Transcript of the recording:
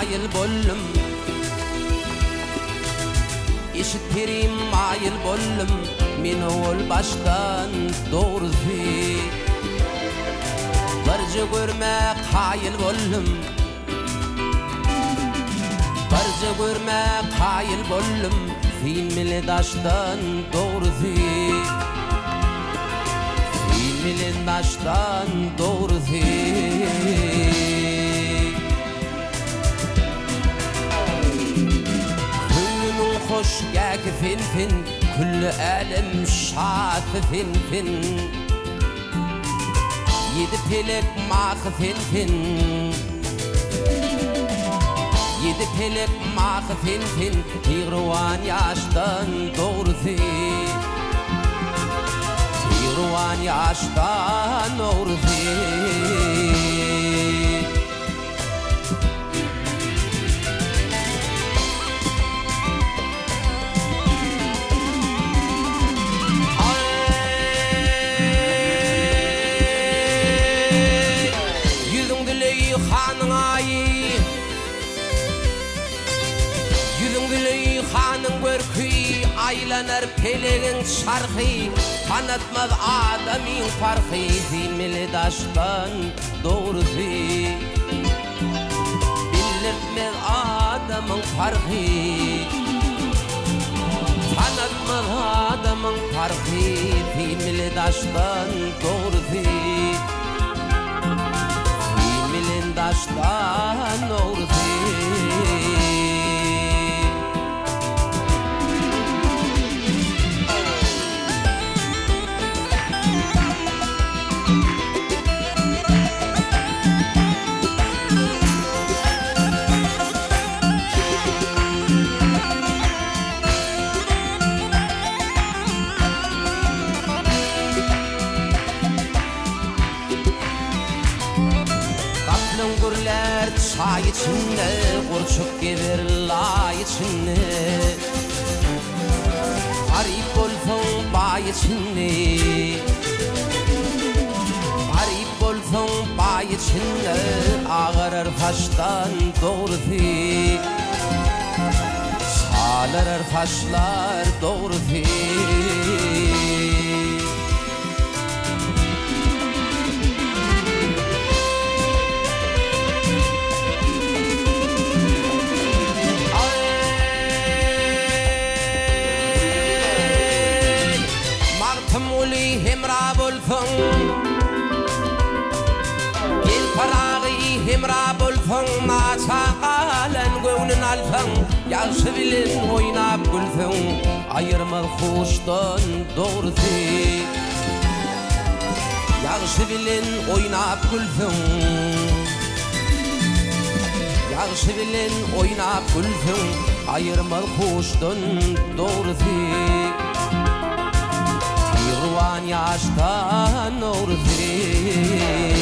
mayıl bollum İşittirim mayıl bollum men ol baştan Dogrusy barca görmek hayıl bollum barca görmek hayıl bollum filmli daştan Dogrusy filmli daştan Dogrusy hoş gek fin fin küllü elim şat fin fin yedi pelek mak fin fin yedi pelek mak fin fin tigruan yaştan Dogrusy tigruan yaştan Dogrusy Hanım görkü aylanar pelegin şarkı tanıtmaz adamın farkı filmli daştan Dogrusy bildirtmez adamın farkı tanıtmaz adamın farkı filmli daştan Dogrusy filmli daştan Dogrusy çay içinde kurçuk gelir lay içinde garip olsun bay içinde garip olsun bay içinde ağırır faştan Dogrusy sağlarır faşlar Dogrusy Hemra bolsun gel parağı hemra bolsun naçaqalan göwnün alsan yaxşı bilin oynap gülsün ayırmaz hoştan Dogrusy yaxşı bilin oynap gülsün yaxşı bilin oynap gülsün ayırmaz hoştan Dogrusy tigruan yaştan Dogrusy